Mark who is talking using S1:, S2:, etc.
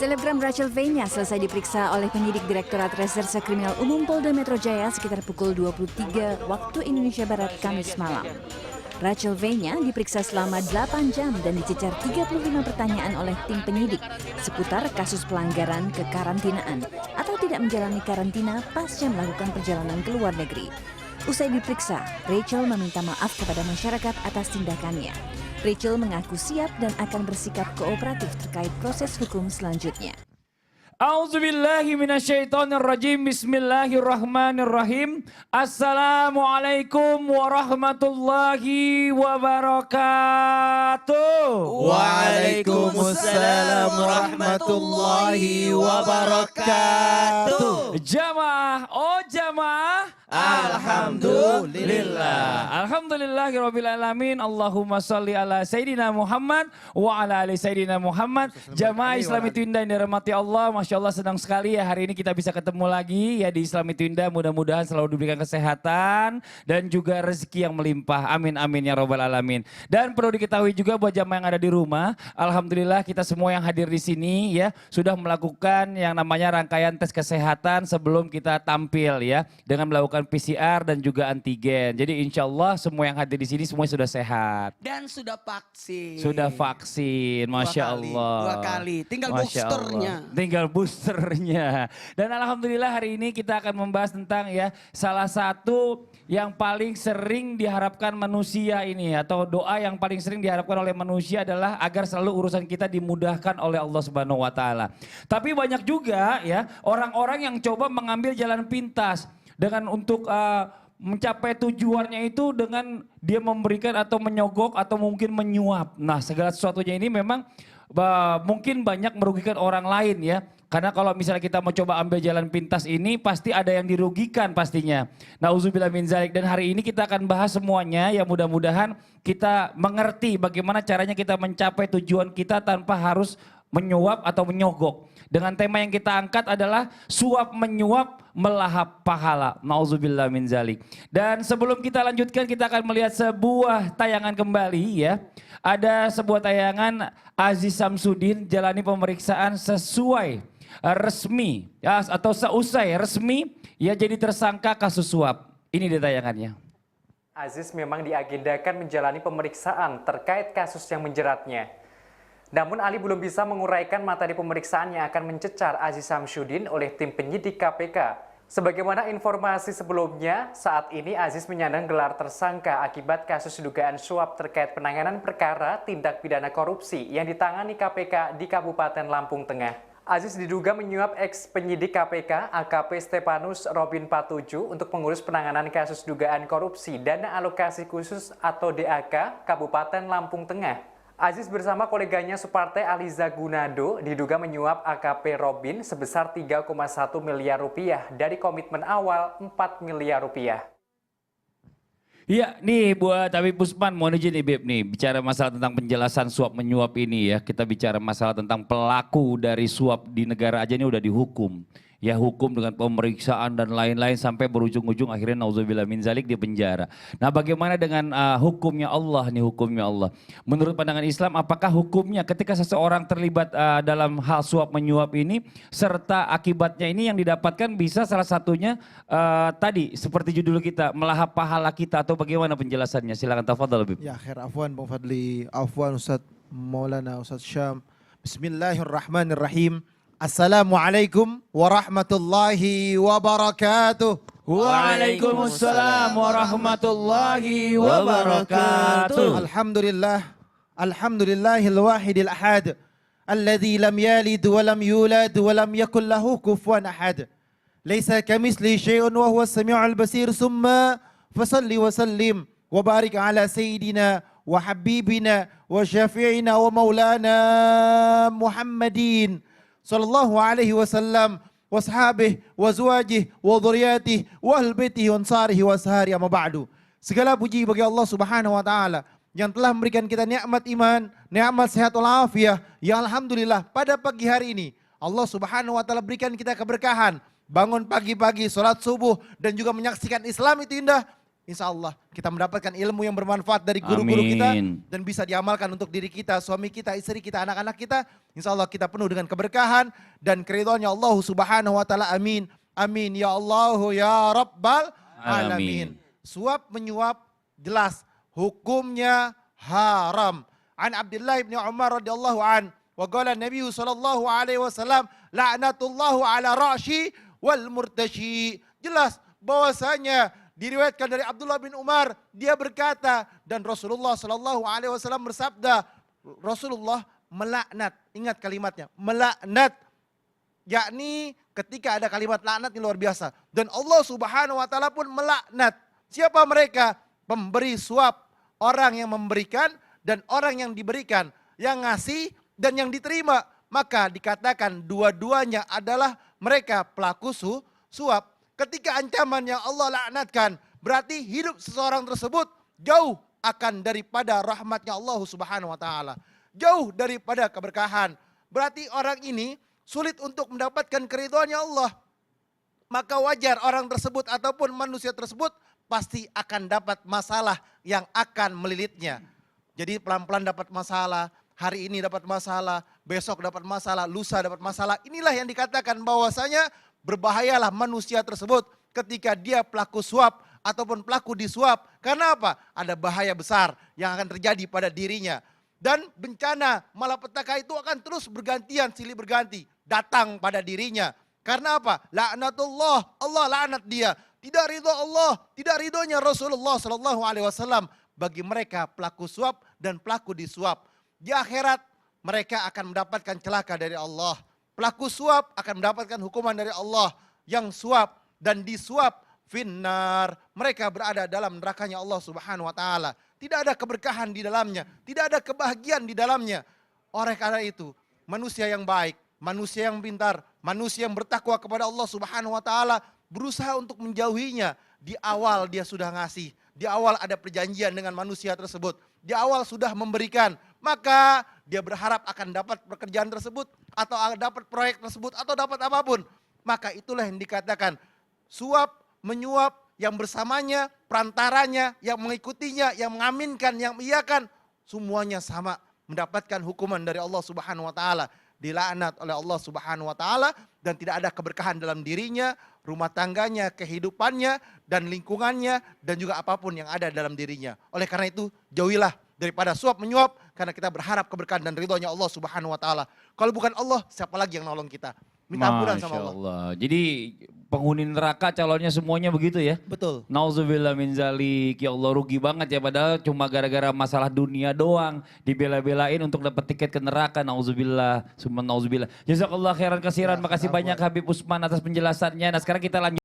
S1: Selebgram Rachel Fenya selesai diperiksa oleh penyidik Direktorat Reserse Kriminal Umum Polda Metro Jaya sekitar pukul 23 waktu Indonesia Barat Kamis malam. Rachel Fenya diperiksa selama 8 jam dan dicecar 35 pertanyaan oleh tim penyidik seputar kasus pelanggaran kekarantinaan atau tidak menjalani karantina pasca melakukan perjalanan ke luar negeri. Usai diperiksa, Rachel meminta maaf kepada masyarakat atas tindakannya. Rachel mengaku siap dan akan bersikap kooperatif terkait proses hukum selanjutnya.
S2: A'udzubillahi minasyaitonirrajim. Bismillahirrahmanirrahim. Assalamualaikum warahmatullahi wabarakatuh.
S3: Waalaikumsalam warahmatullahi wabarakatuh.
S2: Jamaah, oh jamaah.
S3: Alhamdulillah.
S2: Alhamdulillahirabbil alamin. Allahumma shalli ala sayidina Muhammad wa ala ali sayidina Muhammad. Jamaah Islam itu indah yang dirahmati Allah. Masya Allah senang sekali ya hari ini kita bisa ketemu lagi ya di Islam itu indah. Mudah-mudahan selalu diberikan kesehatan dan juga rezeki yang melimpah. Amin amin ya rabbal alamin. Dan perlu diketahui juga buat jamaah yang ada di rumah, alhamdulillah kita semua yang hadir di sini ya sudah melakukan yang namanya rangkaian tes kesehatan sebelum kita tampil ya dengan melakukan PCR dan juga antigen. Jadi insya Allah semua yang hadir di sini semua sudah sehat.
S3: Dan sudah vaksin.
S2: Sudah vaksin, Masya Allah.
S3: 2 kali, tinggal
S2: Masya
S3: boosternya.
S2: Allah. Tinggal boosternya. Dan alhamdulillah hari ini kita akan membahas tentang ya salah satu yang paling sering diharapkan manusia ini atau doa yang paling sering diharapkan oleh manusia adalah agar selalu urusan kita dimudahkan oleh Allah Subhanahu wa taala. Tapi banyak juga ya orang-orang yang coba mengambil jalan pintas dengan untuk mencapai tujuannya itu dengan dia memberikan atau menyogok atau mungkin menyuap. Nah segala sesuatunya ini memang mungkin banyak merugikan orang lain ya. Karena kalau misalnya kita mau coba ambil jalan pintas ini pasti ada yang dirugikan pastinya. Nauzubillah min zalik. Dan hari ini kita akan bahas semuanya ya mudah-mudahan kita mengerti bagaimana caranya kita mencapai tujuan kita tanpa harus menyuap atau menyogok. Dengan tema yang kita angkat adalah suap menyuap melahap pahala. Nauzubillah min zalik. Dan sebelum kita lanjutkan kita akan melihat sebuah tayangan kembali ya. Ada sebuah tayangan Aziz Samsudin jalani pemeriksaan sesuai resmi ya, atau seusai resmi ya jadi tersangka kasus suap. Ini dia tayangannya.
S4: Aziz memang diagendakan menjalani pemeriksaan terkait kasus yang menjeratnya. Namun Ali belum bisa menguraikan materi pemeriksaan yang akan mencecar Aziz Samsudin oleh tim penyidik KPK. Sebagaimana informasi sebelumnya, saat ini Aziz menyandang gelar tersangka akibat kasus dugaan suap terkait penanganan perkara tindak pidana korupsi yang ditangani KPK di Kabupaten Lampung Tengah. Aziz diduga menyuap ex-penyidik KPK AKP Stepanus Robin Patuju untuk mengurus penanganan kasus dugaan korupsi dana alokasi khusus atau DAK Kabupaten Lampung Tengah. Aziz bersama koleganya separtai Aliza Gunado diduga menyuap AKP Robin sebesar 3,1 miliar rupiah dari komitmen awal 4 miliar rupiah.
S2: Iya nih buat Habib Usman mohon izin nih Beb nih bicara masalah tentang penjelasan suap menyuap ini ya. Kita bicara masalah tentang pelaku dari suap di negara aja ini udah dihukum. Ya hukum dengan pemeriksaan dan lain-lain sampai berujung-ujung akhirnya nauzubillah min zalik di penjara. Nah bagaimana dengan hukumnya Allah nih hukumnya Allah. Menurut pandangan Islam apakah hukumnya ketika seseorang terlibat dalam hal suap menyuap ini serta akibatnya ini yang didapatkan bisa salah satunya tadi seperti judul kita melahap pahala kita atau bagaimana penjelasannya silakan tafadhal Habib.
S5: Ya khair afwan Bang Fadli, afwan Ustaz Maulana Ustaz Syam. Bismillahirrahmanirrahim. Assalamualaikum warahmatullahi wabarakatuh.
S2: Waalaikumsalam warahmatullahi wabarakatuh.
S5: Alhamdulillah, alhamdulillahil wahidil ahad, alladzi lam yalid wa lam yulad wa lam yakul lahu kufuwan ahad. Laisa kamitsli syai'un wa huwas samiul basir. Summa fasalli wa sallim wa barik ala sayyidina wa habibina wa syafi'ina wa maulana Muhammadin sallallahu alaihi wasallam wa ashabihi wa azwajihi wa dhurriyyatihi wa ahli baitihi wa ansarihi wa sahari amma ba'du. Segala puji bagi Allah Subhanahu wa taala yang telah memberikan kita nikmat iman, nikmat sehat walafiat. Yang alhamdulillah pada pagi hari ini Allah Subhanahu wa taala berikan kita keberkahan. Bangun pagi-pagi salat subuh dan juga menyaksikan Islam itu indah. insya Allah kita mendapatkan ilmu yang bermanfaat dari guru-guru kita
S2: Amin.
S5: dan bisa diamalkan untuk diri kita, suami kita, istri kita, anak-anak kita. Insya Allah kita penuh dengan keberkahan dan keridhaannya Allah Subhanahu wa taala. Amin. Amin ya Allah ya Rabbal alamin. Suap menyuap jelas hukumnya haram. An Abdullah bin Umar radhiyallahu an wa qala Nabi sallallahu alaihi wasallam la'natullahu ala ra'syi wal murtashi. Jelas bahwasanya diriwayatkan dari Abdullah bin Umar, dia berkata dan Rasulullah sallallahu alaihi wasallam bersabda, Rasulullah melaknat, ingat kalimatnya, melaknat, yakni ketika ada kalimat laknat ini luar biasa. Dan Allah Subhanahu wa taala pun melaknat. Siapa mereka? Pemberi suap, orang yang memberikan dan orang yang diberikan, yang ngasih dan yang diterima. Maka dikatakan dua-duanya adalah mereka pelaku suap. Ketika ancaman yang Allah laknatkan, berarti hidup seseorang tersebut jauh akan daripada rahmatnya Allah Subhanahu wa taala. Jauh daripada keberkahan. Berarti orang ini sulit untuk mendapatkan keridhaannya Allah. Maka wajar orang tersebut ataupun manusia tersebut pasti akan dapat masalah yang akan melilitnya. Jadi pelan-pelan dapat masalah, hari ini dapat masalah, besok dapat masalah, lusa dapat masalah. Inilah yang dikatakan bahwasanya berbahayalah manusia tersebut ketika dia pelaku suap ataupun pelaku disuap. Karena apa? Ada bahaya besar yang akan terjadi pada dirinya. Dan bencana malapetaka itu akan terus bergantian, silih berganti datang pada dirinya. Karena apa? Laknatullah, Allah laknat dia. Tidak ridho Allah, tidak ridhonya Rasulullah sallallahu alaihi wasallam bagi mereka pelaku suap dan pelaku disuap. Di akhirat mereka akan mendapatkan celaka dari Allah. Pelaku suap akan mendapatkan hukuman dari Allah. Yang suap dan disuap finnar, mereka berada dalam nerakanya Allah Subhanahu wa taala. Tidak ada keberkahan di dalamnya, tidak ada kebahagiaan di dalamnya. Oleh karena itu, manusia yang baik, manusia yang pintar, manusia yang bertakwa kepada Allah Subhanahu wa taala berusaha untuk menjauhinya. Di awal dia sudah ngasih, di awal ada perjanjian dengan manusia tersebut, di awal sudah memberikan, maka dia berharap akan dapat pekerjaan tersebut atau dapat proyek tersebut atau dapat apapun. Maka itulah yang dikatakan suap, menyuap, yang bersamanya, perantaranya, yang mengikutinya, yang mengaminkan, yang mengiyakan, semuanya sama mendapatkan hukuman dari Allah Subhanahu wa taala. Dilaknat oleh Allah Subhanahu wa taala dan tidak ada keberkahan dalam dirinya, rumah tangganya, kehidupannya dan lingkungannya dan juga apapun yang ada dalam dirinya. Oleh karena itu, jauhilah daripada suap menyuap karena kita berharap keberkahan dan ridhonya Allah Subhanahu wa taala. Kalau bukan Allah, siapa lagi yang nolong kita? Minta ampunan sama
S2: Masya
S5: Allah.
S2: Allah. Jadi penghuni neraka calonnya semuanya begitu ya?
S5: Betul.
S2: Nauzubillah min zalik. Ya Allah rugi banget ya, padahal cuma gara-gara masalah dunia doang dibela-belain untuk dapat tiket ke neraka. Nauzubillah, summa nauzubillah. Jazakallah khairan kasiran. Makasih banyak Habib Usman atas penjelasannya. Nah sekarang kita lanjut.